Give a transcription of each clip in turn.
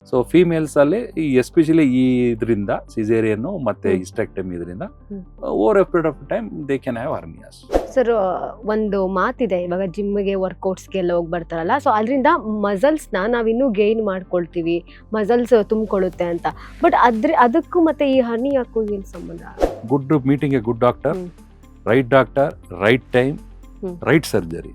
So females ಅಲ್ಲಿ especially ಈ ಇದರಿಂದ ಸಿಸೇರಿಯನ್ ಮತ್ತೆ ಹಿಸ್ಟೆಕ್ಟಮಿ ಇದರಿಂದ over a period of time they can have hernias. Sir, ಒಂದು ಮಾತಿದೆ, ಇವಾಗ ಜಿಮ್ಗೆ ವರ್ಕೌಟ್ಸ್ಗೆಲ್ಲ ಹೋಗಿ ಬರ್ತಾರಲ್ಲ, ಸೊ ಅದರಿಂದ ಮಸಲ್ಸ್ನ ನಾವಿನ್ನೂ ಗೇನ್ ಮಾಡ್ಕೊಳ್ತೀವಿ, ಮಸಲ್ಸ್ ತುಂಬಿಕೊಳ್ಳುತ್ತೆ ಅಂತ. ಬಟ್ ಅದಕ್ಕೂ ಮತ್ತೆ ಈ ಹರ್ನಿಯಾಕ್ಕೂ ಏನು ಸಂಬಂಧ? Good meeting a good doctor, doctor, right time, right surgery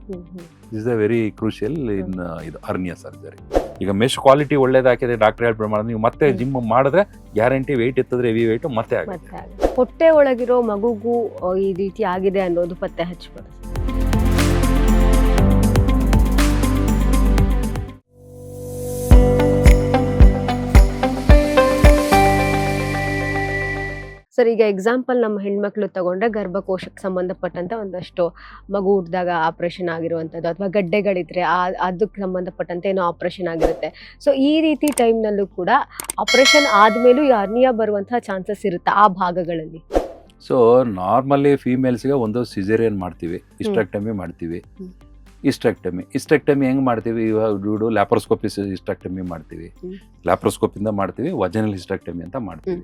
is a very crucial in ಇದು ಹರ್ನಿಯಾ ಸರ್ಜರಿ. ಈಗ ಮೆಶ್ ಕ್ವಾಲಿಟಿ ಒಳ್ಳೇದಾಕಿದೆ ಡಾಕ್ಟರ್ ಹೇಳ್ಬಿಟ್ಟು ಮಾಡಿದ್ರೆ ನೀವು ಮತ್ತೆ ಜಿಮ್ ಮಾಡಿದ್ರೆ ಗ್ಯಾರಂಟಿ ವೆಯ್ಟ್ ಎತ್ತಿದ್ರೆ ಹೆವಿ ವೆಯ್ಟ್ ಮತ್ತೆ ಆಗುತ್ತೆ. ಹೊಟ್ಟೆ ಒಳಗಿರೋ ಮಗುಗೂ ಈ ರೀತಿ ಆಗಿದೆ ಅನ್ನೋದು ಪತ್ತೆ ಹಚ್ಚಬಹುದು. ಸರ್, ಈಗ ಎಕ್ಸಾಂಪಲ್ ನಮ್ಮ ಹೆಣ್ಮಕ್ಳು ತಗೊಂಡ್ರೆ ಗರ್ಭಕೋಶಕ್ಕೆ ಸಂಬಂಧಪಟ್ಟಂತೆ ಒಂದಷ್ಟು ಮಗು ಹುಟ್ಟಿದಾಗ ಆಪರೇಷನ್ ಆಗಿರುವಂಥದ್ದು, ಅಥವಾ ಗಡ್ಡೆಗಳಿದ್ರೆ ಅದಕ್ಕೆ ಸಂಬಂಧಪಟ್ಟಂತೆ ಏನೋ ಆಪರೇಷನ್ ಆಗಿರುತ್ತೆ. ಸೊ ಈ ರೀತಿ ಟೈಮ್ನಲ್ಲೂ ಕೂಡ ಆಪರೇಷನ್ ಆದಮೇಲೂ ಈ ಹರ್ನಿಯಾ ಬರುವಂತಹ ಚಾನ್ಸಸ್ ಇರುತ್ತೆ ಆ ಭಾಗಗಳಲ್ಲಿ. ಸೊ ನಾರ್ಮಲಿ ಫೀಮೇಲ್ಸ್ಗೆ ಒಂದು ಸಿಸೇರಿಯನ್ ಮಾಡ್ತೀವಿ, ಹಿಸ್ಟೆಕ್ಟಮಿ ಮಾಡ್ತೀವಿ. ಹಿಸ್ಟೆಕ್ಟಮಿ ಹೆಂಗೆ ಮಾಡ್ತೀವಿ? ಇವಾಗ ಲ್ಯಾಪ್ರೋಸ್ಕೋಪಿ ಹಿಸ್ಟೆಕ್ಟಮಿ ಮಾಡ್ತೀವಿ, ಲ್ಯಾಪ್ರೋಸ್ಕೋಪಿಂದ ಮಾಡ್ತೀವಿ, ವಜನಲ್ ಹಿಸ್ಟೆಕ್ಟಮಿ ಅಂತ ಮಾಡ್ತೀವಿ.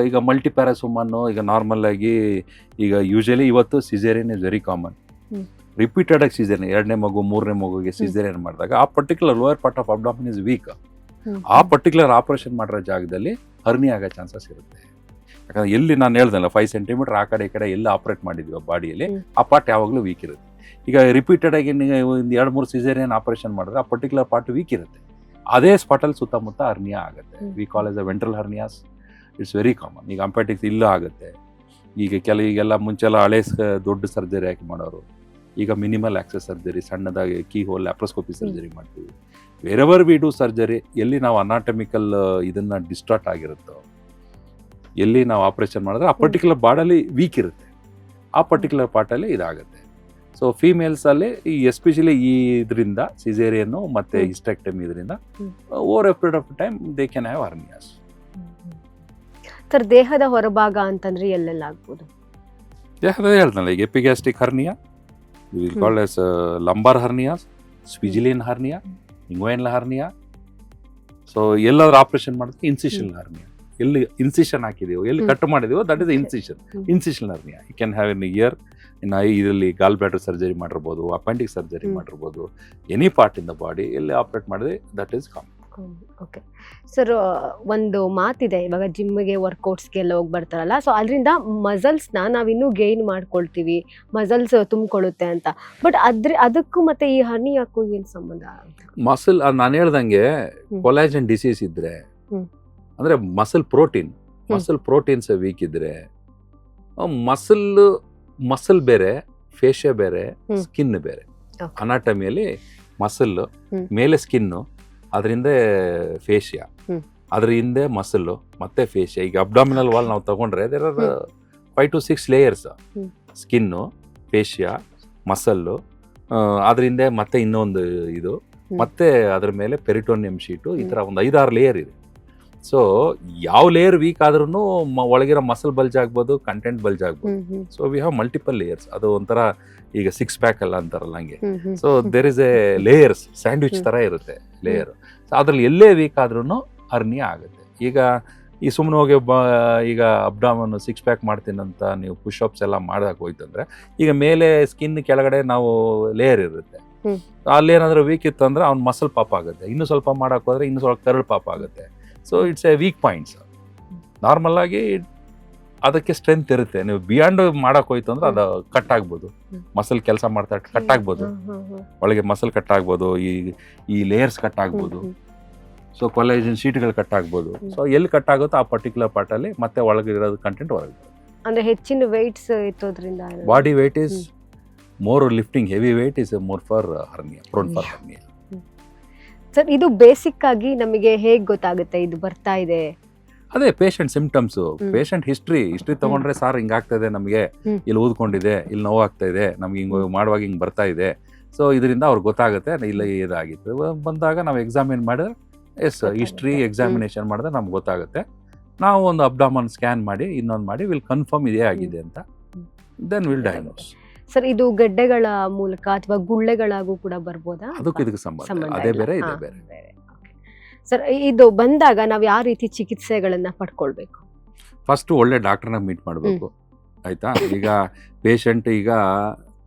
ಈಗ ಮಲ್ಟಿಪ್ಯಾರಾಸುಮನ್ನು ಈಗ ನಾರ್ಮಲ್ ಆಗಿ ಈಗ ಯೂಶಲಿ ಇವತ್ತು caesarean is very common. Repeated ಆಗಿ ಸಿಸೇರಿಯನ್, 2ನೇ ಮಗು 3ನೇ ಮಗುಗೆ ಸಿಸೇರಿಯನ್ ಮಾಡಿದಾಗ ಆ particular lower part of abdomen is weak. ಆ ಪರ್ಟಿಕ್ಯುಲರ್ ಆಪರೇಷನ್ ಮಾಡಿರೋ ಜಾಗದಲ್ಲಿ ಹರ್ನಿಯಾ ಆಗೋ ಚಾನ್ಸಸ್ ಇರುತ್ತೆ. ಯಾಕಂದ್ರೆ ಎಲ್ಲಿ ನಾನು ಹೇಳ್ದಲ್ಲ 5 ಸೆಂಟಿಮೀಟರ್ ಆ ಕಡೆ ಈ ಕಡೆ ಎಲ್ಲ ಆಪರೇಟ್ ಮಾಡಿದ್ವಿ ಬಾಡಿಯಲ್ಲಿ, ಆ ಪಾರ್ಟ್ ಯಾವಾಗಲೂ ವೀಕ್ ಇರುತ್ತೆ. ಈಗ ರಿಪೀಟೆಡ್ ಆಗಿ ಒಂದು 2-3 ಸಿಸೇರಿಯನ್ ಆಪರೇಷನ್ ಮಾಡಿದ್ರೆ ಆ ಪರ್ಟಿಕ್ಯುಲರ್ ಪಾರ್ಟ್ ವೀಕ್ ಇರುತ್ತೆ. ಅದೇ ಸ್ಪಾಟಲ್ಲಿ ಸುತ್ತಮುತ್ತ ಹರ್ನಿಯಾ ಆಗುತ್ತೆ. We call as a ventral hernias. It's very common. ಈಗ ಅಂಪೆಟಿಕ್ಸ್ ಇಲ್ಲೂ ಆಗುತ್ತೆ. ಈಗೆಲ್ಲ ಮುಂಚೆಲ್ಲ ಹಳೆ ದೊಡ್ಡ ಸರ್ಜರಿ ಹಾಕಿ ಮಾಡೋರು, ಈಗ ಮಿನಿಮಲ್ ಆಕ್ಸೆಸ್ ಸರ್ಜರಿ, ಸಣ್ಣದಾಗಿ ಕೀ ಹೋಲ್ ಲ್ಯಾಪ್ರೋಸ್ಕೋಪಿ ಸರ್ಜರಿ ಮಾಡ್ತೀವಿ. ವೇರೆವರ್ ವಿ ಡೂ ಸರ್ಜರಿ, ಎಲ್ಲಿ ನಾವು ಅನಾಟಮಿಕಲ್ ಇದನ್ನ ಡಿಸ್ಟಾರ್ಟ್ ಆಗಿರುತ್ತೋ, ಎಲ್ಲಿ ನಾವು ಆಪರೇಷನ್ ಮಾಡಿದ್ರೆ ಆ ಪರ್ಟಿಕ್ಯುಲರ್ ಬಾಡಲ್ಲಿ ವೀಕ್ ಇರುತ್ತೆ, ಆ ಪರ್ಟಿಕ್ಯುಲರ್ ಪಾರ್ಟಲ್ಲಿ ಇದಾಗುತ್ತೆ. ಸೊ ಫೀಮೇಲ್ಸಲ್ಲಿ ಎಸ್ಪೆಷಲಿ ಈ ಇದರಿಂದ ಸಿಸೇರಿಯನ್ನು ಮತ್ತು ಹಿಸ್ಟೆಕ್ಟಮಿ ಇದರಿಂದ over a period of time they can have hernias. Sir, ದೇಹದ ಹೊರಭಾಗ ಅಂತಂದ್ರೆ ಎಲ್ಲೆಲ್ಲ ಆಗ್ಬೋದು? ದೇಹದ ಹೇಳ್ದಲ್ಲ, ಈಗ epigastric hernia, will called as lumbar hernias, spigelian hernia, inguinal hernia. So ಎಲ್ಲಾದ್ರೂ ಆಪರೇಷನ್ ಮಾಡಿದ್ರೆ ಇನ್ಸಿಷನ್ ಹರ್ನಿಯಾ, ಎಲ್ಲಿ ಇನ್ಸಿಷನ್ ಹಾಕಿದೀವೋ, ಎಲ್ಲಿ ಕಟ್ ಮಾಡಿದೀವೋ that is incision hernia. You can have in here, ಇನ್ನು ಇದರಲ್ಲಿ ಗಾಲ್ ಬ್ಲಾಡರ್ ಸರ್ಜರಿ ಮಾಡಿರ್ಬೋದು, ಅಪೆಂಡಿಕ್ಸ್ ಸರ್ಜರಿ ಮಾಡಿರ್ಬೋದು, any part in the body ಎಲ್ಲಿ ಆಪರೇಟ್ ಮಾಡಿದ್ರೆ that is common. Okay sir, ಒಂದು ಮಾತಿದೆ, ಇವಾಗ ಜಿಮ್ಗೆ ವರ್ಕೌಟ್ಸ್ಗೆಲ್ಲ ಹೋಗಿ ಬರ್ತಾರಲ್ಲ, ಸೊ ಅದರಿಂದ ಮಸಲ್ಸ್ನ ನಾವಿನ್ನೂ ಗೇನ್ ಮಾಡ್ಕೊಳ್ತೀವಿ, ಮಸಲ್ಸ್ ತುಂಬಿಕೊಳ್ಳುತ್ತೆ ಅಂತ. ಬಟ್ ಅದಕ್ಕೂ ಮತ್ತೆ ಈ ಹರ್ನಿಯಾಕ್ಕೂ ಏನು ಸಂಬಂಧ? ಮಸಲ್ ನಾನು ಹೇಳ್ದಂಗೆ ಕೊಲಾಜನ್ ಡಿಸೀಸ್ ಇದ್ರೆ, ಅಂದ್ರೆ ಮಸಲ್ ಪ್ರೋಟೀನ್ಸ್ ವೀಕ್ ಇದ್ರೆ, ಮಸಲ್ ಬೇರೆ, ಫೇಶಿಯಾ ಬೇರೆ, ಸ್ಕಿನ್ ಬೇರೆ. ಅನಾಟಮಿಯಲ್ಲಿ ಮಸಲ್ ಮೇಲೆ ಸ್ಕಿನ್ನು, ಅದರಿಂದ ಫೇಶಿಯಾ, ಅದ್ರ ಹಿಂದೆ ಮಸಲ್ಲು ಮತ್ತೆ ಫೇಶಿಯಾ. ಈಗ ಅಬ್ಡಾಮಿನಲ್ ವಾಲ್ ನಾವು ತಗೊಂಡ್ರೆ there are 5 to 6 layers. Skin, fascia, muscle, ಅದ್ರ ಹಿಂದೆ ಮತ್ತೆ ಇನ್ನೊಂದು ಇದು, ಮತ್ತೆ ಅದ್ರ ಮೇಲೆ ಪೆರಿಟೋನಿಯಂ ಶೀಟು, ಈ ಥರ ಒಂದು 5-6 ಲೇಯರ್ ಇದೆ. ಸೊ ಯಾವ ಲೇಯರ್ ವೀಕ್ ಆದ್ರೂ ಒಳಗಿರೋ ಮಸಲ್ ಬಲ್ಜ್ ಆಗ್ಬೋದು, ಕಂಟೆಂಟ್ ಬಲ್ಜ್ ಆಗ್ಬೋದು. So we have multiple layers. ಅದು ಒಂಥರ ಈಗ 6 ಪ್ಯಾಕ್ ಎಲ್ಲ ಅಂತಾರಲ್ಲ ಹಂಗೆ. So there is a layers, sandwich ತರ ಇರುತ್ತೆ ಲೇಯರ್. ಸೊ ಅದ್ರಲ್ಲಿ ಎಲ್ಲೇ ವೀಕ್ ಆದ್ರೂ ಹರ್ನಿಯಾ ಆಗುತ್ತೆ. ಈಗ ಈ ಸುಮ್ಮನೆ ಹೋಗಿ ಈಗ ಅಬ್ಡಾಮನ್ 6 ಪ್ಯಾಕ್ ಮಾಡ್ತೀನಂತ ನೀವು ಪುಷಪ್ಸ್ ಎಲ್ಲ ಮಾಡಕ್ ಹೋಯ್ತಂದ್ರೆ, ಈಗ ಮೇಲೆ ಸ್ಕಿನ್ ಕೆಳಗಡೆ ನಾವು ಲೇಯರ್ ಇರುತ್ತೆ, ಅಲ್ಲಿ ಏನಾದ್ರೂ ವೀಕ್ ಇತ್ತು ಅಂದ್ರೆ ಅವ್ನ ಮಸಲ್ ಪಾಪ್ ಆಗುತ್ತೆ. ಇನ್ನು ಸ್ವಲ್ಪ ಮಾಡಕ್ ಹೋದ್ರೆ ಇನ್ನು ಸ್ವಲ್ಪ ಕರಳು ಪಾಪ್ ಆಗುತ್ತೆ. So it's a weak points. Normal ಆಗಿ ಅದಕ್ಕೆ ಸ್ಟ್ರೆಂತ್ ಇರುತ್ತೆ. ನೀವು ಬಿಯಾಂಡ್ ಮಾಡಕ್ ಹೋಯ್ತು ಅಂದ್ರೆ ಅದು ಕಟ್ ಆಗ್ಬೋದು, ಮಸಲ್ ಕೆಲಸ ಮಾಡ್ತಾ ಕಟ್ ಆಗ್ಬೋದು, ಒಳಗೆ ಮಸಲ್ ಕಟ್ ಆಗ್ಬೋದು, ಈ ಲೇಯರ್ಸ್ ಕಟ್ ಆಗ್ಬೋದು. ಸೊ ಕೊಲಾಜನ್ ಶೀಟ್ಗಳು ಕಟ್ ಆಗ್ಬೋದು. ಸೊ ಎಲ್ಲಿ ಕಟ್ ಆಗುತ್ತೋ ಆ ಪರ್ಟಿಕ್ಯುಲರ್ ಪಾರ್ಟ್ ಅಲ್ಲಿ ಮತ್ತೆ ಒಳಗೆ ಇರೋದು ಕಂಟೆಂಟ್ ಹೊರಗೆ. ಅಂದ್ರೆ ಹೆಚ್ಚಿನ ವೆಯ್ಟ್ಸ್ ಎತ್ತೋದ್ರಿಂದ body weight is more lifting, heavy weight is more for hernia, prone for hernia. Sir, ಇದು ಬೇಸಿಕ್ ಆಗಿ ನಮಗೆ ಹೇಗೆ ಗೊತ್ತಾಗುತ್ತೆ ಇದು ಬರ್ತಾ ಇದೆ? ಅದೇ ಪೇಷಂಟ್ ಸಿಂಪ್ಟಮ್ಸ್, ಪೇಷಂಟ್ ಹಿಸ್ಟ್ರಿ ತಗೊಂಡ್ರೆ, ಸಾರ್ ಹಿಂಗಾಗ್ತಾ ಇದೆ ನಮಗೆ, ಇಲ್ಲಿ ಊದ್ಕೊಂಡಿದೆ, ಇಲ್ಲಿ ನೋವು ಆಗ್ತಾ ಇದೆ, ನಮ್ಗೆ ಹಿಂಗೆ ಮಾಡುವಾಗ ಹಿಂಗೆ ಬರ್ತಾ ಇದೆ. ಸೊ ಇದರಿಂದ ಅವ್ರಿಗೆ ಗೊತ್ತಾಗುತ್ತೆ ಇಲ್ಲ ಇದಾಗಿತ್ತು. ಬಂದಾಗ ನಾವು ಎಕ್ಸಾಮಿನ್ ಮಾಡಿದ್ರೆ, ಎಸ್ ಹಿಸ್ಟ್ರಿ ಎಕ್ಸಾಮಿನೇಷನ್ ಮಾಡಿದ್ರೆ ನಮ್ಗೆ ಗೊತ್ತಾಗುತ್ತೆ. ನಾವು ಒಂದು ಅಬ್ಡಾಮನ್ ಸ್ಕ್ಯಾನ್ ಮಾಡಿ ಇನ್ನೊಂದು ಮಾಡಿ ವಿಲ್ ಕನ್ಫರ್ಮ್ ಇದೇ ಆಗಿದೆ ಅಂತ, ದೆನ್ ವಿಲ್ ಡಯಾಗ್ನೋಸ್. ಸರ್, ಇದು ಗಡ್ಡೆಗಳ ಮೂಲಕ ಅಥವಾ ಗುಳ್ಳೆಗಳಾಗೂ ಕೂಡ ಬರ್ಬೋದಾ? ಅದಕ್ಕೂ ಇದಕ್ಕೆ ಸಂಬಂಧ ಅದೇ ಬೇರೆ, ಇದೇ ಬೇರೆ. ಸರ್ ಇದು ಬಂದಾಗ ನಾವು ಯಾವ ರೀತಿ ಚಿಕಿತ್ಸೆಗಳನ್ನ ಪಡ್ಕೊಳ್ಬೇಕು? ಫಸ್ಟ್ ಒಳ್ಳೆ ಡಾಕ್ಟರ್ನ ಮೀಟ್ ಮಾಡಬೇಕು, ಆಯ್ತಾ? ಈಗ ಪೇಷಂಟ್ ಈಗ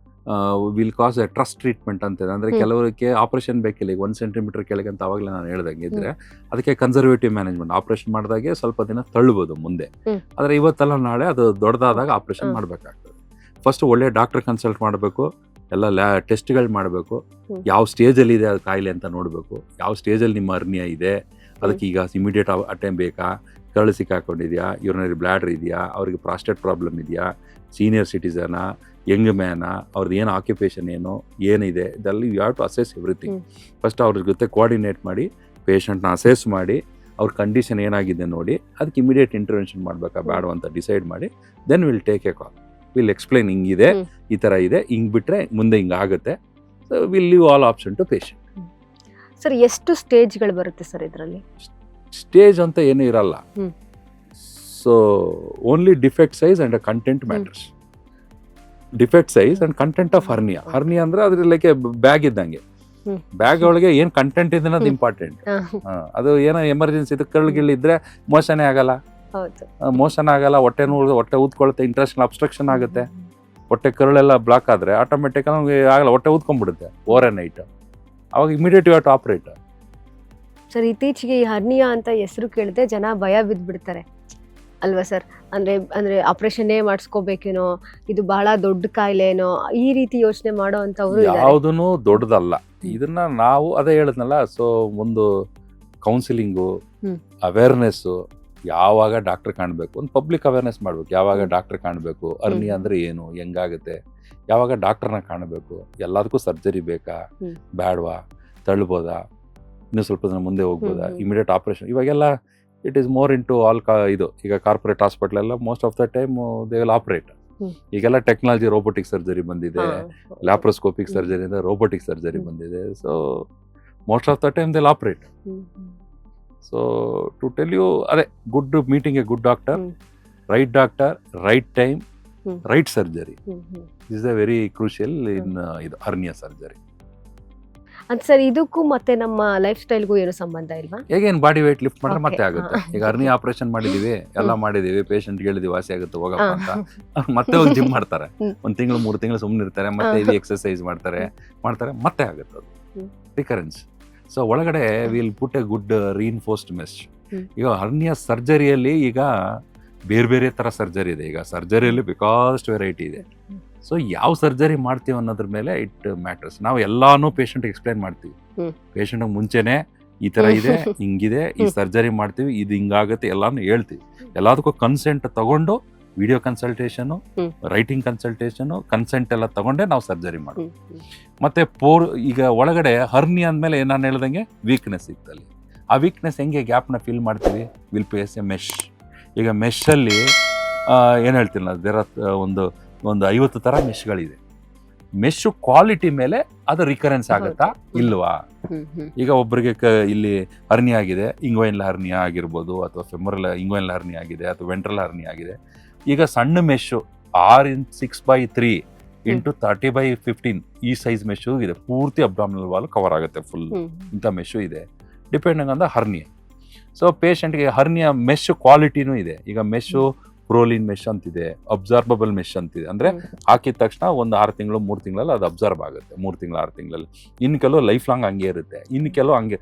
will cause a trust treatment ಅಂತ ಇದೆ. ಅಂದ್ರೆ ಕೆಲವರಿಗೆ ಆಪರೇಷನ್ ಬೇಕಿಲ್ಲ, ಈಗ 1 ಸೆಂಟಿಮೀಟರ್ ಕೆಳಗೆ ಅಂತ ಅವಾಗಲೇ ನಾನು ಹೇಳ್ದಂಗೆ ಇದ್ರೆ ಅದಕ್ಕೆ ಕನ್ಸರ್ವೇಟಿವ್ ಮ್ಯಾನೇಜ್ಮೆಂಟ್, ಆಪರೇಷನ್ ಮಾಡಿದಾಗೆ ಸ್ವಲ್ಪ ದಿನ ತಳ್ಳುಬೋದು ಮುಂದೆ. ಆದ್ರೆ ಇವತ್ತಲ್ಲ ನಾಳೆ ಅದು ದೊಡ್ಡದಾದಾಗ ಆಪರೇಷನ್ ಮಾಡಬೇಕಾಗ್ತದೆ. ಫಸ್ಟ್ ಒಳ್ಳೆ ಡಾಕ್ಟರ್ ಕನ್ಸಲ್ಟ್ ಮಾಡಬೇಕು, ಎಲ್ಲ ಟೆಸ್ಟ್ಗಳು ಮಾಡಬೇಕು, ಯಾವ ಸ್ಟೇಜಲ್ಲಿ ಇದೆ ಅದು ಕಾಯಿಲೆ ಅಂತ ನೋಡಬೇಕು, ಯಾವ ಸ್ಟೇಜಲ್ಲಿ ನಿಮ್ಮ ಹರ್ನಿಯಾ ಇದೆ, ಅದಕ್ಕೆ ಈಗ ಇಮಿಡಿಯೇಟ್ ಅಟೆಂಡ್ ಬೇಕಾ, ಕರಳು ಸಿಕ್ಕಾಕೊಂಡಿದೆಯಾ, ಯೂರಿನರಿ ಬ್ಲಾಡರ್ ಇದೆಯಾ, ಅವ್ರಿಗೆ ಪ್ರಾಸ್ಟೇಟ್ ಪ್ರಾಬ್ಲಮ್ ಇದೆಯಾ, ಸೀನಿಯರ್ ಸಿಟಿಸನಾ, ಯಂಗ್ ಮ್ಯಾನಾ, ಅವ್ರದ್ದು ಏನು ಆಕ್ಯುಪೇಷನ್ ಏನಿದೆ, ಇದೆಲ್ಲ you have to assess everything. First ಅವ್ರ ಜೊತೆ ಕೋಆರ್ಡಿನೇಟ್ ಮಾಡಿ ಪೇಷಂಟ್ನ ಅಸೆಸ್ ಮಾಡಿ ಅವ್ರ ಕಂಡೀಷನ್ ಏನಾಗಿದೆ ನೋಡಿ ಅದಕ್ಕೆ ಇಮಿಡಿಯೇಟ್ ಇಂಟರ್ವೆನ್ಷನ್ ಮಾಡಬೇಕಾ ಬೇಡ ಅಂತ ಡಿಸೈಡ್ ಮಾಡಿ then will take a call, will explain ಹಿಂಗಿದೆ, ಈ ಥರ ಇದೆ, ಹಿಂಗೆ ಬಿಟ್ಟರೆ ಮುಂದೆ ಹಿಂಗೆ ಆಗುತ್ತೆ. So will leave all option to patient. Sir ಎಷ್ಟು ಸ್ಟೇಜ್ಗಳು ಬರುತ್ತೆ ಸರ್ ಇದರಲ್ಲಿ? ಸ್ಟೇಜ್ ಅಂತ ಏನೂ ಇರಲ್ಲ. So only defect size and content matters. Defect size and content of hernia. Hernia ಅಂದ್ರೆ ಅದ್ರ ಲೈಕ್ ಬ್ಯಾಗ್ ಇದ್ದಂಗೆ, ಬ್ಯಾಗ್ ಒಳಗೆ ಏನ್ ಕಂಟೆಂಟ್ ಇದೆ ಅನ್ನೋದು ಇಂಪಾರ್ಟೆಂಟ್. ಅದು ಏನೋ ಎಮರ್ಜೆನ್ಸಿ ಇದು ಕರ್ಳ್ಗಿಳಿದ್ರೆ ಮೋಷನೇ ಆಗಲ್ಲ, ಮೋಷನ್ ಆಗಲ್ಲ, ಹೊಟ್ಟೆ ನೋವು, ಹೊಟ್ಟೆ ಊದ್ಕೊಳುತ್ತೆ, ಇಂಟ್ರೆಸ್ಟ್ ಅಬ್ಸ್ಟ್ರಕ್ಷನ್ ಆಗುತ್ತೆ, ಹೊಟ್ಟೆ ಕರುಳೆಲ್ಲ ಬ್ಲಾಕ್ ಆದ್ರೆ ಆಟೋಮೆಟಿಕ್ ಆಗಲ್ಲ, ಹೊಟ್ಟೆ ಊದ್ಕೊಂಡ್ಬಿಡುತ್ತೆ ಓವರ್ ನೈಟ್, ಅವಾಗ immediate you to operate. Sir ಇತ್ತೀಚೆಗೆ ಈ ಹರ್ನಿಯಾ ಅಂತ ಹೆಸರು ಕೇಳಿದ್ರೆ ಜನ ಭಯ ಬಿದ್ದ್ಬಿಡ್ತಾರೆ ಅಲ್ವಾ ಸರ್? ಅಂದ್ರೆ ಆಪರೇಷನ್ನೇ ಮಾಡಿಸ್ಕೋಬೇಕೇನೋ, ಇದು ಬಹಳ ದೊಡ್ಡ ಕಾಯಿಲೆನೋ, ಈ ರೀತಿ ಯೋಚನೆ ಮಾಡೋ ಅಂತವ್ರು ಯಾವುದೂ ದೊಡ್ಡದಲ್ಲ. ಇದನ್ನ ನಾವು ಅದೇ ಹೇಳಿದ್ನಲ್ಲ, ಸೊ ಒಂದು ಕೌನ್ಸಿಲಿಂಗು, ಅವೇರ್ನೆಸ್ಸು, ಯಾವಾಗ ಡಾಕ್ಟರ್ ಕಾಣಬೇಕು, ಒಂದು ಪಬ್ಲಿಕ್ ಅವೇರ್ನೆಸ್ ಮಾಡ್ಬೇಕು, ಯಾವಾಗ ಡಾಕ್ಟರ್ ಕಾಣಬೇಕು, ಹರ್ನಿಯಾ ಅಂದ್ರೆ ಏನು, ಹೆಂಗಾಗುತ್ತೆ, ಯಾವಾಗ ಡಾಕ್ಟರ್ನ ಕಾಣಬೇಕು, ಎಲ್ಲದಕ್ಕೂ ಸರ್ಜರಿ ಬೇಕಾ ಬೇಡವಾ, ತಳ್ಬೋದಾ, ಇನ್ನೂ ಸ್ವಲ್ಪ ದಿನ ಮುಂದೆ ಹೋಗ್ಬೋದಾ, ಇಮಿಡಿಯೇಟ್ ಆಪರೇಷನ್, ಇವಾಗೆಲ್ಲ it is more in to all ಇದು. ಈಗ ಕಾರ್ಪೊರೇಟ್ ಹಾಸ್ಪಿಟಲ್ ಎಲ್ಲ most of the time they will operate. ಈಗೆಲ್ಲ ಟೆಕ್ನಾಲಜಿ, ರೋಬೋಟಿಕ್ ಸರ್ಜರಿ ಬಂದಿದೆ, ಲ್ಯಾಪ್ರೋಸ್ಕೋಪಿಕ್ ಸರ್ಜರಿಯಿಂದ ರೋಬೋಟಿಕ್ ಸರ್ಜರಿ ಬಂದಿದೆ. So most of the time they will operate. So to tell you, ಅದೇ good meeting a good doctor, right time, right surgery is a very crucial in ಇದು hernia surgery. ಅದು sir ಇದಕ್ಕೂ ಮತ್ತೆ ನಮ್ಮ life ಸ್ಟೈಲ್ಗೂ ಏನು ಸಂಬಂಧ ಇಲ್ವಾ? ಹೇಗೇನು ಬಾಡಿ ವೇಟ್ ಲಿಫ್ಟ್ ಮಾಡಿದ್ರೆ ಮತ್ತೆ ಆಗುತ್ತೆ. ಈಗ ಹರ್ನಿಯಾ ಆಪರೇಷನ್ ಮಾಡಿದೀವಿ, ಎಲ್ಲ ಮಾಡಿದೀವಿ, ಪೇಷಂಟ್ ಹೇಳಿದ್ವಿ ವಾಸಿ ಆಗುತ್ತೆ ಹೋಗಪ್ಪ ಅಂತ ಮತ್ತೆ ಹೋಗಿ ಜಿಮ್ ಮಾಡ್ತಾರೆ, 1 ತಿಂಗಳು 3 ತಿಂಗಳು ಸುಮ್ಮನೆ ಇರ್ತಾರೆ, ಮತ್ತೆ ಹೆವಿ ಎಕ್ಸರ್ಸೈಸ್ ಮಾಡ್ತಾರೆ, ಮತ್ತೆ ಆಗುತ್ತೆ ಅದು ರಿಕರೆನ್ಸ್. ಸೊ ಒಳಗಡೆ will put a good reinforced mesh. ಈಗ ಹರ್ನಿಯಾ ಸರ್ಜರಿಯಲ್ಲಿ ಈಗ ಬೇರೆ ಥರ ಸರ್ಜರಿ ಇದೆ. ಈಗ ಸರ್ಜರಿಯಲ್ಲಿ ಬೇಕಾದಷ್ಟು ವೆರೈಟಿ ಇದೆ. ಸೊ ಯಾವ ಸರ್ಜರಿ ಮಾಡ್ತೀವಿ ಅನ್ನೋದ್ರ ಮೇಲೆ ಇಟ್ ಮ್ಯಾಟರ್ಸ್. ನಾವು ಎಲ್ಲಾನು ಪೇಷಂಟ್ಗೆ ಎಕ್ಸ್ಪ್ಲೈನ್ ಮಾಡ್ತೀವಿ. ಪೇಷಂಟ್ಗೆ ಮುಂಚೆನೆ ಈ ಥರ ಇದೆ, ಹಿಂಗಿದೆ, ಈ ಸರ್ಜರಿ ಮಾಡ್ತೀವಿ, ಇದು ಹಿಂಗಾಗುತ್ತೆ, ಎಲ್ಲಾನು ಹೇಳ್ತೀವಿ. ಎಲ್ಲದಕ್ಕೂ ಕನ್ಸೆಂಟ್ ತಗೊಂಡು video consultation, writing consultation, consent ಎಲ್ಲ ತಗೊಂಡೆ ನಾವು ಸರ್ಜರಿ ಮಾಡೋದು. ಮತ್ತೆ ಈಗ ಒಳಗಡೆ ಹರ್ನಿಯಾ ಅಂದಮೇಲೆ ನಾನು ಹೇಳ್ದಂಗೆ ವೀಕ್ನೆಸ್ ಇತ್ತಲ್ಲಿ, ಆ ವೀಕ್ನೆಸ್ ಹೆಂಗೆ ಗ್ಯಾಪ್ನ ಫಿಲ್ ಮಾಡ್ತೀವಿ, ವಿಲ್ ಪ್ಲೇಸ್ ಎ ಮೆಶ್. ಈಗ ಮೆಶಲ್ಲಿ ಏನು ಹೇಳ್ತೀನಿ ನಾನು, ಒಂದು 50 ಥರ ಮೆಶ್ಗಳಿದೆ. ಮೆಶ್ ಕ್ವಾಲಿಟಿ ಮೇಲೆ ಅದು ರಿಕರೆನ್ಸ್ ಆಗುತ್ತಾ ಇಲ್ವಾ. ಈಗ ಒಬ್ಬರಿಗೆ ಇಲ್ಲಿ ಹರ್ನಿಯಾ ಆಗಿದೆ, ಇಂಗ್ವೈನಲ್ ಹರ್ನಿಯಾ ಆಗಿರ್ಬೋದು, ಅಥವಾ ಫೆಮರಲ್ ಇಂಗ್ವೈನಲ್ ಹರ್ನಿಯಾ ಆಗಿದೆ, ಅಥವಾ ವೆಂಟ್ರಲ್ ಹರ್ನಿಯಾ ಆಗಿದೆ. ಈಗ ಸಣ್ಣ ಮೆಶು 6x3 ಇಂಟು 30x15 ಈ ಸೈಜ್ ಮೆಶು ಇದೆ, ಪೂರ್ತಿ ಅಬ್ಡಾಮಿನಲ್ ವಾಲ್ ಕವರ್ ಆಗುತ್ತೆ ಫುಲ್, ಇಂಥ ಮೆಶು ಇದೆ, depending on the hernia. So ಪೇಷಂಟ್ಗೆ ಹರ್ನಿಯಾ ಮೆಶ್ ಕ್ವಾಲಿಟಿನೂ ಇದೆ. ಈಗ ಮೆಶು ಪ್ರೋಲಿನ್ ಮೆಶ್ ಅಂತಿದೆ, ಅಬ್ಸಾರ್ಬಬಲ್ ಮೆಶ್ ಅಂತಿದೆ. ಅಂದರೆ ಹಾಕಿದ ತಕ್ಷಣ ಒಂದು 6 ತಿಂಗಳು 3 ತಿಂಗಳಲ್ಲಿ ಅದು ಅಬ್ಸರ್ವ್ ಆಗುತ್ತೆ, 3 ತಿಂಗಳು 6 ತಿಂಗಳಲ್ಲಿ. ಇನ್ನು ಕೆಲವು ಲೈಫ್ ಲಾಂಗ್ ಹಂಗೆ ಇರುತ್ತೆ, ಇನ್ನು ಕೆಲವು ಹಂಗೆ.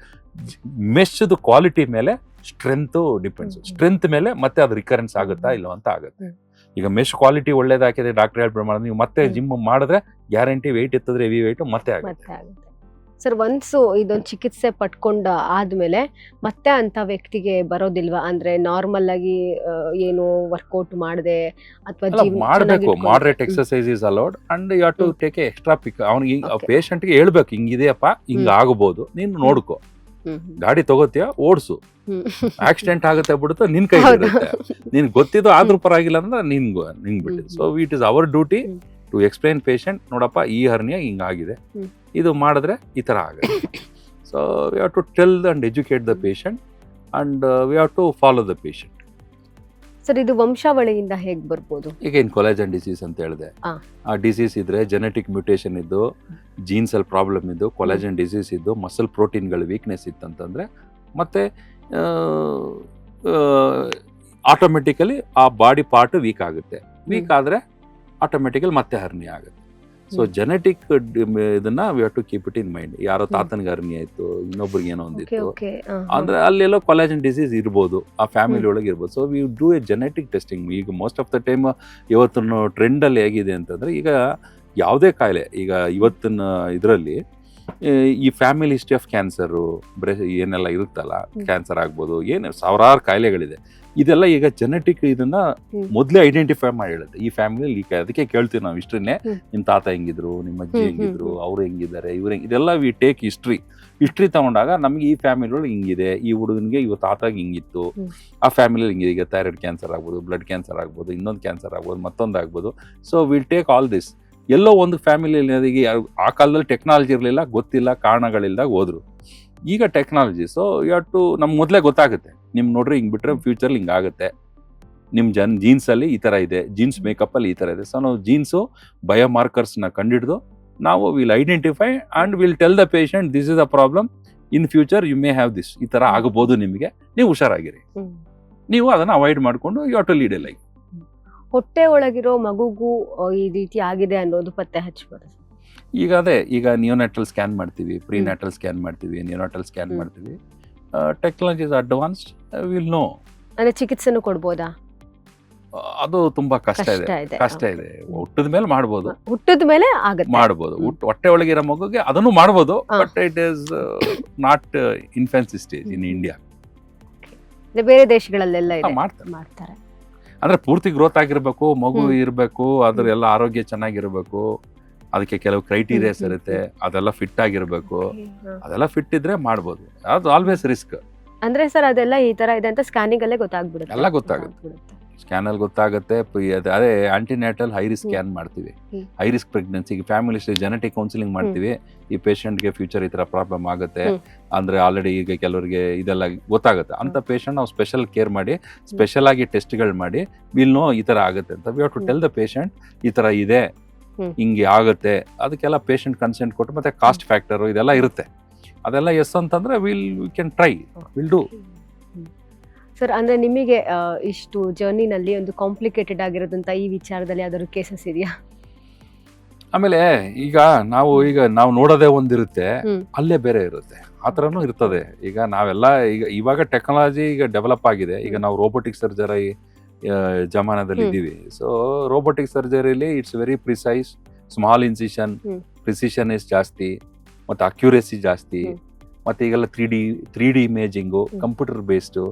ಮೆಶ್ದು ಕ್ವಾಲಿಟಿ ಮೇಲೆ ಸ್ಟ್ರೆಂತು ಡಿಪೆಂಡ್ಸ್, ಸ್ಟ್ರೆಂತ್ ಮೇಲೆ ಮತ್ತೆ ಅದು ರಿಕರೆನ್ಸ್ ಆಗುತ್ತಾ ಇಲ್ಲ ಅಂತ ಆಗುತ್ತೆ. ಈಗ ಮೆಶ್ ಕ್ವಾಲಿಟಿ ಒಳ್ಳೇದಾಕಿದ್ರೆ ಡಾಕ್ಟರ್ ಹೇಳ್ಬಿಟ್ಟು ಮಾಡಿದ್ರೆ ನೀವು ಮತ್ತೆ ಜಿಮ್ ಮಾಡಿದ್ರೆ ಗ್ಯಾರಂಟಿ ವೆಯ್ಟ್ ಎತ್ತಿದ್ರೆ ಹೆವಿ ವೆಯ್ಟ್ ಮತ್ತೆ ಆಗುತ್ತೆ. ಸರ್ ಒನ್ಸು ಇದೊಂದು ಚಿಕಿತ್ಸೆ ಪಡ್ಕೊಂಡ ಆದ್ಮೇಲೆ ಮತ್ತೆ ಅಂತ ವ್ಯಕ್ತಿಗೆ ಬರೋದಿಲ್ವಾ? ಅಂದ್ರೆ ನಾರ್ಮಲ್ ಆಗಿ ಏನು ವರ್ಕೌಟ್ ಮಾಡದೆ ಅಥವಾ ಮಾಡಬೇಕು, moderate exercise is allowed and you have to take a extra pick. ಅವ್ನಿಗೆ ಪೇಷಂಟ್ಗೆ ಹೇಳ್ಬೇಕು, ಹಿಂಗಿದೆಯಪ್ಪ, ಹಿಂಗ ಆಗಬಹುದು, ನೀನು ನೋಡ್ಕೋ, ಗಾಡಿ ತಗೋತೀಯ ಓಡಿಸು, ಆಕ್ಸಿಡೆಂಟ್ ಆಗುತ್ತೆ ಬಿಡುತ್ತೆ ನಿನ್ ಕೈ ಇರುತ್ತೆ, ನಿನ್ ಗೊತ್ತಿದ್ದು ಆದ್ರೂ ಪರವಾಗಿಲ್ಲ ಅಂದ್ರೆ ನಿಂಗ್ ಬಿಟ್ಟಿದ್ದು. So it is our duty to explain patient, ನೋಡಪ್ಪ ಈ ಹರ್ನಿಯಾ ಹಿಂಗಾಗಿದೆ, ಇದು ಮಾಡಿದ್ರೆ ಈ ಥರ ಆಗುತ್ತೆ. So we have to tell and educate the patient and we have to follow the patient. Sir ಇದು ವಂಶಾವಳಿಯಿಂದ ಹೇಗೆ ಬರ್ಬೋದು? ಈಗ ಇನ್ ಕೊಲಾಜನ್ ಡಿಸೀಸ್ ಅಂತ ಹೇಳಿದೆ, ಆ ಡಿಸೀಸ್ ಇದ್ರೆ ಜೆನೆಟಿಕ್ ಮ್ಯೂಟೇಷನ್ ಇದ್ದು, ಜೀನ್ಸ್ ಅಲ್ಲಿ ಪ್ರಾಬ್ಲಮ್ ಇದ್ದು, ಕೊಲಾಜನ್ ಡಿಸೀಸ್ ಇದ್ದು, ಮಸಲ್ ಪ್ರೋಟೀನ್ಗಳು ವೀಕ್ನೆಸ್ ಇತ್ತಂತಂದ್ರೆ ಮತ್ತು ಆಟೋಮೆಟಿಕಲಿ ಆ ಬಾಡಿ ಪಾರ್ಟ್ ವೀಕ್ ಆಗುತ್ತೆ. ವೀಕ್ ಆದರೆ ಆಟೋಮೆಟಿಕಲಿ ಮತ್ತೆ ಹರ್ನಿ ಆಗುತ್ತೆ. ಸೊ ಜೆನೆಟಿಕ್ ಇದನ್ನ we have to keep it in mind. ಯಾರೋ ತಾತನಿಗೆ ಹರ್ನಿ ಆಯ್ತು, ಇನ್ನೊಬ್ರಿಗೆ ಏನೋ ಒಂದಿತ್ತು ಅಂದ್ರೆ ಅಲ್ಲೆಲ್ಲೋ ಕೊಲಾಜನ್ ಡಿಸೀಸ್ ಇರ್ಬೋದು, ಆ ಫ್ಯಾಮಿಲಿ ಒಳಗೆ ಇರ್ಬೋದು. So we do A genetic testing. ಈಗ ಮೋಸ್ಟ್ ಆಫ್ ದ ಟೈಮ್ ಇವತ್ತಿನ ಟ್ರೆಂಡಲ್ಲಿ ಹೇಗಿದೆ ಅಂತಂದ್ರೆ, ಈಗ ಯಾವುದೇ ಕಾಯಿಲೆ, ಈಗ ಇವತ್ತಿನ ಇದರಲ್ಲಿ ಈ ಫ್ಯಾಮಿಲಿ ಹಿಸ್ಟ್ರಿ ಆಫ್ ಕ್ಯಾನ್ಸರು, ಏನೆಲ್ಲ ಇರುತ್ತಲ್ಲ, ಕ್ಯಾನ್ಸರ್ ಆಗ್ಬೋದು, ಏನು ಸಾವಿರಾರು ಕಾಯಿಲೆಗಳಿದೆ. ಇದೆಲ್ಲ ಈಗ ಜೆನೆಟಿಕ್ ಇದನ್ನ ಮೊದಲೇ ಐಡೆಂಟಿಫೈ ಮಾಡಿ ಹೇಳುತ್ತೆ, ಈ ಫ್ಯಾಮಿಲಿ ಲೀಕ್. ಅದಕ್ಕೆ ಕೇಳ್ತೀವಿ ನಾವು ಹಿಸ್ಟ್ರಿನೇ, ನಿಮ್ಮ ತಾತ ಹೆಂಗಿದ್ರು, ನಿಮ್ಮ ಅಜ್ಜಿ ಹೆಂಗಿದ್ರು, ಅವ್ರು ಹೆಂಗಿದ್ದಾರೆ, ಇವ್ರು ಇದೆಲ್ಲ ವಿ ಟೇಕ್ ಹಿಸ್ಟ್ರಿ ತಗೊಂಡಾಗ ನಮ್ಗೆ ಈ ಫ್ಯಾಮಿಲಿ ಒಳಗೆ ಹಿಂಗಿದೆ, ಈ ಹುಡುಗನಿಗೆ ಇವ ತಾತಾಗ ಹಿಂಗಿತ್ತು, ಆ ಫ್ಯಾಮಿಲಿ ಹಿಂಗಿದೆ. ಈಗ ಥೈರಾಯ್ಡ್ ಕ್ಯಾನ್ಸರ್ ಆಗ್ಬೋದು, ಬ್ಲಡ್ ಕ್ಯಾನ್ಸರ್ ಆಗ್ಬೋದು, ಇನ್ನೊಂದು ಕ್ಯಾನ್ಸರ್ ಆಗ್ಬೋದು, ಮತ್ತೊಂದು ಆಗ್ಬೋದು. So will take all this. ಎಲ್ಲೋ ಒಂದು ಫ್ಯಾಮಿಲಿಯಲ್ಲಿ ಆ ಕಾಲದಲ್ಲಿ ಟೆಕ್ನಾಲಜಿ ಇರಲಿಲ್ಲ, ಗೊತ್ತಿಲ್ಲ, ಕಾರಣಗಳಿಲ್ದಾಗ ಹೋದ್ರು. ಈಗ technology, so you have to, ನಮ್ಗೆ ಮೊದಲೇ ಗೊತ್ತಾಗುತ್ತೆ. ನಿಮ್ ನೋಡ್ರಿ ಹಿಂಗೆ ಬಿಟ್ರೆ ಫ್ಯೂಚರ್ಲಿ ಹಿಂಗಾಗುತ್ತೆ, ನಿಮ್ಮ ಜೀನ್ಸಲ್ಲಿ ಈ ಥರ ಇದೆ, ಜೀನ್ಸ್ ಮೇಕಪ್ಪಲ್ಲಿ ಈ ಥರ ಇದೆ. ಸೊ ನಾವು ಜೀನ್ಸು ಬಯೋಮಾರ್ಕರ್ಸ್ನ ಕಂಡಿಡ್ದು ನಾವು will identify and will tell the patient this is a problem, in future you may have this, ಈ ಥರ ಆಗಬಹುದು ನಿಮಗೆ, ನೀವು ಹುಷಾರಾಗಿರಿ. ನೀವು ಅದನ್ನು ಅವಾಯ್ಡ್ ಮಾಡಿಕೊಂಡು you have to lead a life. ಹೊಟ್ಟೆ ಒಳಗಿರೋ ಮಗುಗೂ ಈ ರೀತಿ ಆಗಿದೆ ಅನ್ನೋದು ಪತ್ತೆ ಹಚ್ಚಬಹುದು. ಈಗ ನಿಯೋನಾಟಲ್ ಸ್ಕ್ಯಾನ್ ಮಾಡ್ತೀವಿ, ಪ್ರಿನಾಟಲ್ ಸ್ಕ್ಯಾನ್ ಮಾಡ್ತೀವಿ, ನಿಯೋನಾಟಲ್ ಸ್ಕ್ಯಾನ್ ಮಾಡ್ತೀವಿ. Technology is advanced, will know. ಅಂದ್ರೆ ಚಿಕಿತ್ಸೆನೂ ಕೊಡ್ಬೋದಾ? ಅದು ತುಂಬಾ ಕಷ್ಟ ಇದೆ. ಹುಟ್ಟಿದ ಮೇಲೆ ಮಾಡ್ಬೋದು, ಹುಟ್ಟಿದ ಮೇಲೆ ಮಾಡ್ಬೋದು. ಹೊಟ್ಟೆ ಒಳಗಿರೋ ಮಗುಗೆ ಅದನ್ನು ಮಾಡ್ಬೋದು, but it is not infancy stage in India. ಬೇರೆ ದೇಶಗಳಲ್ಲೆಲ್ಲ ಮಾಡ್ತಾರೆ. ಅಂದ್ರೆ ಪೂರ್ತಿ ಗ್ರೋತ್ ಆಗಿರ್ಬೇಕು, ಮಗು ಇರಬೇಕು, ಅದ್ರ ಎಲ್ಲ ಆರೋಗ್ಯ ಚೆನ್ನಾಗಿರ್ಬೇಕು, ಅದಕ್ಕೆ ಕೆಲವು ಕ್ರೈಟೀರಿಯಾಸ್ ಇರುತ್ತೆ, ಅದೆಲ್ಲ ಫಿಟ್ ಆಗಿರ್ಬೇಕು. ಅದೆಲ್ಲ ಫಿಟ್ ಇದ್ರೆ ಮಾಡ್ಬೋದು. ಅದು ಆಲ್ವೇಸ್ ರಿಸ್ಕ್. ಅಂದ್ರೆ ಸರ್ ಅದೆಲ್ಲ ಈ ತರ ಇದೆ ಅಂತ ಸ್ಕ್ಯಾನಿಂಗ್ ಅಲ್ಲೇ ಗೊತ್ತಾಗ್ಬಿಡುತ್ತೆ. ಎಲ್ಲ ಗೊತ್ತಾಗುತ್ತೆ, ಸ್ಕ್ಯಾನ್ ಅಲ್ಲಿ ಗೊತ್ತಾಗುತ್ತೆ. ಅದೇ ಆಂಟಿನ್ಯಾಟಲ್ ಹೈ ರಿಸ್ಕ್ ಸ್ಕ್ಯಾನ್ ಮಾಡ್ತೀವಿ, ಹೈ ರಿಸ್ಕ್ ಪ್ರೆಗ್ನೆನ್ಸಿಗೆ ಫ್ಯಾಮಿಲಿ ಜೆನೆಟಿಕ್ ಕೌನ್ಸಿಲಿಂಗ್ ಮಾಡ್ತೀವಿ. ಈ ಪೇಷಂಟ್ಗೆ ಫ್ಯೂಚರ್ ಈ ತರ ಪ್ರಾಬ್ಲಮ್ ಆಗುತ್ತೆ ಅಂದ್ರೆ ಆಲ್ರೆಡಿ ಈಗ ಕೆಲವರಿಗೆ ಇದೆಲ್ಲ ಗೊತ್ತಾಗುತ್ತೆ. ಅಂತ ಪೇಷಂಟ್ ನಾವು ಸ್ಪೆಷಲ್ ಕೇರ್ ಮಾಡಿ, ಸ್ಪೆಷಲ್ ಆಗಿ ಟೆಸ್ಟ್ಗಳು ಮಾಡಿ, ವಿಲ್ ನೋ ಈ ತರ ಆಗುತ್ತೆ ಅಂತ. We have to tell the patient ಈ ತರ ಇದೆ, ಹಿಂಗೆ ಆಗುತ್ತೆ. ಅದಕ್ಕೆಲ್ಲ ಪೇಷಂಟ್ ಕನ್ಸೆಂಟ್ ಕೊಟ್ಟು, ಮತ್ತೆ ಕಾಸ್ಟ್ ಫ್ಯಾಕ್ಟರ್ ಇದೆಲ್ಲ ಇರುತ್ತೆ. ಅದೆಲ್ಲ ಎಸ್ ಅಂತಂದ್ರೆ we can try, will do. Sir ಅಂದ್ರೆ ನಿಮಗೆ ಇಷ್ಟು ಜರ್ನಿನಲ್ಲಿ ಒಂದು ಕಾಂಪ್ಲಿಕೇಟೆಡ್ ಆಗಿರೋದಂತ ಈ ವಿಚಾರದಲ್ಲಿ ಯಾವ್ದಾದ್ರು ಕೇಸಸ್ ಇದೆಯಾ? ಆಮೇಲೆ ಈಗ ನಾವು ನೋಡೋದೇ ಒಂದಿರುತ್ತೆ, ಅಲ್ಲೇ ಬೇರೆ ಇರುತ್ತೆ, ಆ ಥರನೂ ಇರ್ತದೆ. ಈಗ ನಾವೆಲ್ಲ ಇವಾಗ ಟೆಕ್ನಾಲಜಿ ಈಗ ಡೆವಲಪ್ ಆಗಿದೆ. ಈಗ ನಾವು ರೋಬೋಟಿಕ್ ಸರ್ಜರಿ ಜಮಾನದಲ್ಲಿ ಇದ್ದೀವಿ. ಸೊ ರೋಬೋಟಿಕ್ ಸರ್ಜರಿಲಿ it's very precise, small incision, precision is ಜಾಸ್ತಿ, ಮತ್ತು ಅಕ್ಯುರೇಸಿ ಜಾಸ್ತಿ. ಮತ್ತು ಈಗೆಲ್ಲ three D imaging, computer based,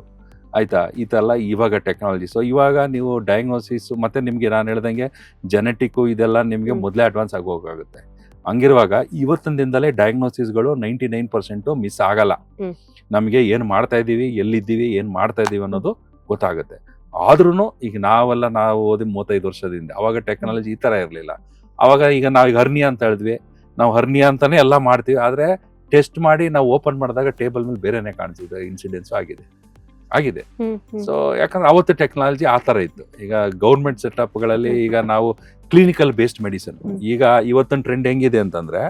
ಆಯ್ತಾ, ಈ ಥರ ಇವಾಗ ಟೆಕ್ನಾಲಜಿ. ಸೊ ಇವಾಗ ನೀವು ಡಯಾಗ್ನೋಸಿಸ್ ಮತ್ತು ನಿಮಗೆ ನಾನು ಹೇಳ್ದಂಗೆ ಜೆನೆಟಿಕ್ಕು ಇದೆಲ್ಲ ನಿಮಗೆ ಮೊದಲೇ ಅಡ್ವಾನ್ಸ್ ಆಗಿ ಹೋಗಾಗುತ್ತೆ. ಹಂಗಿರುವಾಗ ಇವತ್ತಿನ ದಿನದಲ್ಲೇ ಡಯಾಗ್ನೋಸಿಸ್ಗಳು 99% ಮಿಸ್ ಆಗಲ್ಲ. ನಮಗೆ ಏನು ಮಾಡ್ತಾ ಇದ್ದೀವಿ, ಎಲ್ಲಿದ್ದೀವಿ, ಏನು ಮಾಡ್ತಾ ಇದ್ದೀವಿ ಅನ್ನೋದು ಗೊತ್ತಾಗುತ್ತೆ. ಆದ್ರೂ ಈಗ ನಾವು ಓದಿ 35 ವರ್ಷದಿಂದ, ಅವಾಗ ಟೆಕ್ನಾಲಜಿ ಈ ಥರ ಇರಲಿಲ್ಲ. ಅವಾಗ ಈಗ ನಾವೀಗ ಹರ್ನಿಯಾ ಅಂತ ಹೇಳಿದ್ವಿ, ನಾವು ಹರ್ನಿಯಾ ಅಂತಾನೆ ಎಲ್ಲ ಮಾಡ್ತೀವಿ. ಆದರೆ ಟೆಸ್ಟ್ ಮಾಡಿ ನಾವು ಓಪನ್ ಮಾಡಿದಾಗ ಟೇಬಲ್ ಮೇಲೆ ಬೇರೆನೆ ಕಾಣಿಸಿದೆ, ಇನ್ಸಿಡೆನ್ಸ್ ಆಗಿದೆ. ಸೊ ಯಾಕಂದ್ರೆ ಅವತ್ತು ಟೆಕ್ನಾಲಜಿ ಆ ಥರ ಇತ್ತು. ಈಗ ಗೌರ್ಮೆಂಟ್ ಸೆಟಪ್ಗಳಲ್ಲಿ ಈಗ ನಾವು ಕ್ಲಿನಿಕಲ್ ಬೇಸ್ಡ್ ಮೆಡಿಸಿನ್. ಈಗ ಇವತ್ತಿನ ಟ್ರೆಂಡ್ ಹೆಂಗಿದೆ ಅಂತಂದ್ರೆ,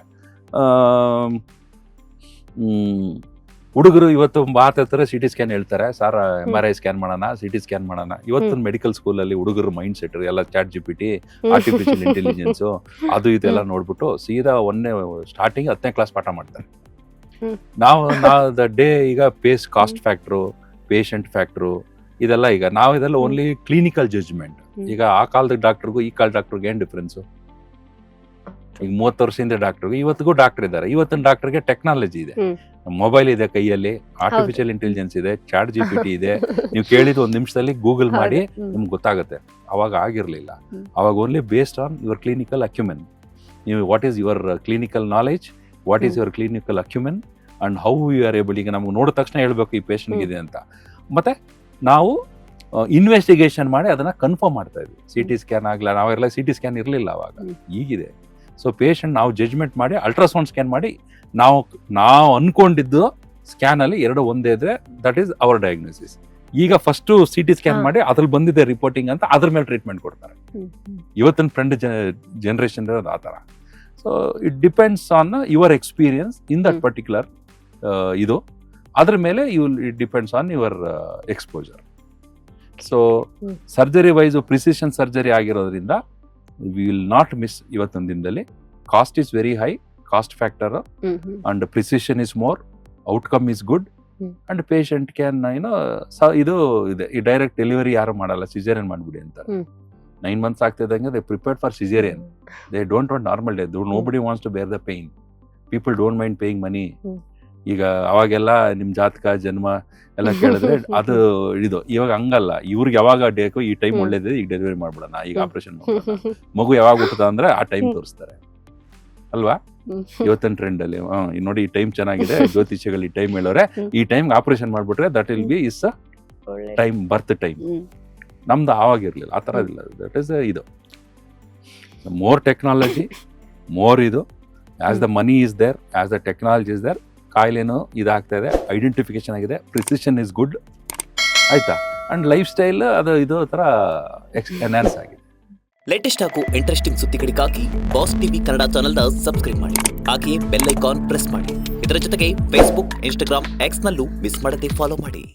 ಹುಡುಗರು ಇವತ್ತು ಮಾತಾಡ್ತಾರೆ, CT ಸ್ಕ್ಯಾನ್ ಹೇಳ್ತಾರೆ, ಸರ್ MRI ಸ್ಕ್ಯಾನ್ ಮಾಡೋಣ, CT ಸ್ಕ್ಯಾನ್ ಮಾಡೋಣ. ಇವತ್ತಿನ ಮೆಡಿಕಲ್ ಸ್ಕೂಲಲ್ಲಿ ಹುಡುಗರು ಮೈಂಡ್ ಸೆಟ್ ಎಲ್ಲ ChatGPT, ಆರ್ಟಿಫಿಷಿಯಲ್ ಇಂಟೆಲಿಜೆನ್ಸು, ಅದು ಇದೆಲ್ಲ ನೋಡ್ಬಿಟ್ಟು ಸೀದಾ ಸ್ಟಾರ್ಟಿಂಗ್ 10ನೇ ಕ್ಲಾಸ್ ಪಾಠ ಮಾಡ್ತಾರೆ. ನಾವು ದ ಡೇ ಈಗ ಕಾಸ್ಟ್ ಫ್ಯಾಕ್ಟ್ರು, ಪೇಷಂಟ್ ಫ್ಯಾಕ್ಟ್ರು, ಇದೆಲ್ಲ ಈಗ ಇದೆಲ್ಲ ಓನ್ಲಿ ಕ್ಲಿನಿಕಲ್ ಜಡ್ಜ್ಮೆಂಟ್. ಈಗ ಆ ಕಾಲದ ಡಾಕ್ಟರ್ಗೂ ಈ ಕಾಲದ ಡಾಕ್ಟರ್ಗೆ ಏನು ಡಿಫ್ರೆನ್ಸು? ಈಗ 30 ವರ್ಷದಿಂದ ಡಾಕ್ಟರ್ಗೆ ಇವತ್ತಿಗೂ ಡಾಕ್ಟರ್ ಇದ್ದಾರೆ. ಇವತ್ತಿನ ಡಾಕ್ಟರ್ಗೆ ಟೆಕ್ನಾಲಜಿ ಇದೆ, ಮೊಬೈಲ್ ಇದೆ ಕೈಯಲ್ಲಿ, ಆರ್ಟಿಫಿಷಿಯಲ್ ಇಂಟೆಲಿಜೆನ್ಸ್ ಇದೆ, ChatGPT ಇದೆ. ನೀವು ಕೇಳಿದ 1 ನಿಮಿಷದಲ್ಲಿ ಗೂಗಲ್ ಮಾಡಿ ನಿಮ್ಗೆ ಗೊತ್ತಾಗುತ್ತೆ. ಅವಾಗ ಆಗಿರ್ಲಿಲ್ಲ. ಅವಾಗ only based on your clinical acumen. ನೀವು what is your clinical knowledge, what is your clinical acumen and how you are able. ಈಗ ನಮ್ಗೆ ನೋಡಿದ ತಕ್ಷಣ ಹೇಳ್ಬೇಕು ಈ ಪೇಷಂಟ್ ಇದೆ ಅಂತ. ಮತ್ತೆ ನಾವು ಇನ್ವೆಸ್ಟಿಗೇಷನ್ ಮಾಡಿ ಅದನ್ನ ಕನ್ಫರ್ಮ್ ಮಾಡ್ತಾ ಇದ್ವಿ. CT ಸ್ಕ್ಯಾನ್ ಆಗಲ್ಲ, ನಾವೆಲ್ಲ CT ಸ್ಕ್ಯಾನ್ ಇರಲಿಲ್ಲ ಅವಾಗ, ಈಗಿದೆ. ಸೊ ಪೇಷಂಟ್ ನಾವು ಜಡ್ಜ್ಮೆಂಟ್ ಮಾಡಿ ಅಲ್ಟ್ರಾಸೌಂಡ್ ಸ್ಕ್ಯಾನ್ ಮಾಡಿ ನಾವು ಅನ್ಕೊಂಡಿದ್ದು ಸ್ಕ್ಯಾನಲ್ಲಿ 2 ಒಂದೇ ಇದ್ರೆ ದಟ್ ಈಸ್ ಅವರ್ ಡಯಾಗ್ನೋಸಿಸ್. ಈಗ ಫಸ್ಟ್ CT ಸ್ಕ್ಯಾನ್ ಮಾಡಿ ಅದ್ರಲ್ಲಿ ಬಂದಿದೆ ರಿಪೋರ್ಟಿಂಗ್ ಅಂತ ಅದ್ರ ಮೇಲೆ ಟ್ರೀಟ್ಮೆಂಟ್ ಕೊಡ್ತಾರೆ. ಇವತ್ತಿನ ಫ್ರೆಂಡ್ ಜನರೇಷನ್ ಇರೋದು ಆ ಥರ. So it depends on your experience in that particular ಇದು. ಅದ್ರ ಮೇಲೆ it depends on your exposure. So surgery wise precision surgery ಆಗಿರೋದ್ರಿಂದ ವಿ ವಿಲ್ ನಾಟ್ ಮಿಸ್ ಇವತ್ತೊಂದು ದಿನದಲ್ಲಿ. Cost is very high, cost factor, and precision is more, outcome is good, and patient can ಇದು ಇದೆ. ಈ direct delivery ಯಾರು ಮಾಡಲ್ಲ, caesarean ಮಾಡ್ಬಿಡಿ ಅಂತ. 9 months ಆಗ್ತಿದ್ದಂಗೆ they prepared for caesarean. They don't want normal day. Nobody wants to bear the pain. People don't mind paying money. ಈಗ ಅವಾಗೆಲ್ಲ ನಿಮ್ ಜಾತಕ ಜನ್ಮ ಎಲ್ಲ ಕೇಳಿದ್ರೆ ಅದು ಇದು. ಇವಾಗ ಹಂಗಲ್ಲ, ಇವ್ರಿಗೆ ಯಾವಾಗ ಡೇಕು ಈ ಟೈಮ್ ಒಳ್ಳೇದಿದೆ, ಈಗ ಡೆಲಿವರಿ ಮಾಡ್ಬಿಡೋಣ, ಈಗ ಆಪರೇಷನ್ ಮಾಡೋಣ, ಮಗು ಯಾವಾಗ ಹುಟ್ಟುತ್ತ ಅಂದ್ರೆ ಆ ಟೈಮ್ ತೋರಿಸ್ತಾರೆ ಅಲ್ವಾ. ಇವತ್ತಿನ ಟ್ರೆಂಡ್ ಅಲ್ಲಿ ನೋಡಿ ಈ ಟೈಮ್ ಚೆನ್ನಾಗಿದೆ, ಜ್ಯೋತಿಷಿಗಳು ಈ ಟೈಮ್ ಹೇಳೋರೆ, ಈ ಟೈಮ್ ಆಪರೇಷನ್ ಮಾಡ್ಬಿಟ್ರೆ that will be is time, birth time. ನಮ್ದು ಆವಾಗಿರ್ಲಿಲ್ಲ, ಆ ಥರ ಇಲ್ಲ. ದಟ್ ಇಸ್ ಇದು ಮೋರ್ ಟೆಕ್ನಾಲಜಿ, ಮೋರ್ ಇದು. As the money is there, as the technology is there, ಕಾಯಿಲೆನೂ ಇದಾಗ್ತಾ ಇದೆ, ಐಡೆಂಟಿಫಿಕೇಶನ್ ಆಗಿದೆ, ಪ್ರಿಸಿಷನ್ ಇಸ್ ಗುಡ್, ಆಯ್ತಾ. ಅಂಡ್ ಲೈಫ್ ಸ್ಟೈಲ್ ಅದು ಇದು ಥರ ಎನ್ಹಾನ್ಸ್ ಆಗಿದೆ. ಲೇಟೆಸ್ಟ್ ಹಾಗೂ ಇಂಟ್ರೆಸ್ಟಿಂಗ್ ಸುದ್ದಿಗಳಿಗಾಗಿ ಬಾಸ್ ಟಿವಿ ಕನ್ನಡ ಚಾನೆಲ್ನ ಸಬ್ಸ್ಕ್ರೈಬ್ ಮಾಡಿ, ಹಾಗೆಯೇ ಬೆಲ್ ಐಕಾನ್ ಪ್ರೆಸ್ ಮಾಡಿ. ಇದರ ಜೊತೆಗೆ ಫೇಸ್ಬುಕ್, ಇನ್ಸ್ಟಾಗ್ರಾಮ್, ಎಕ್ಸ್ನಲ್ಲೂ ಮಿಸ್ ಮಾಡದೆ ಫಾಲೋ ಮಾಡಿ.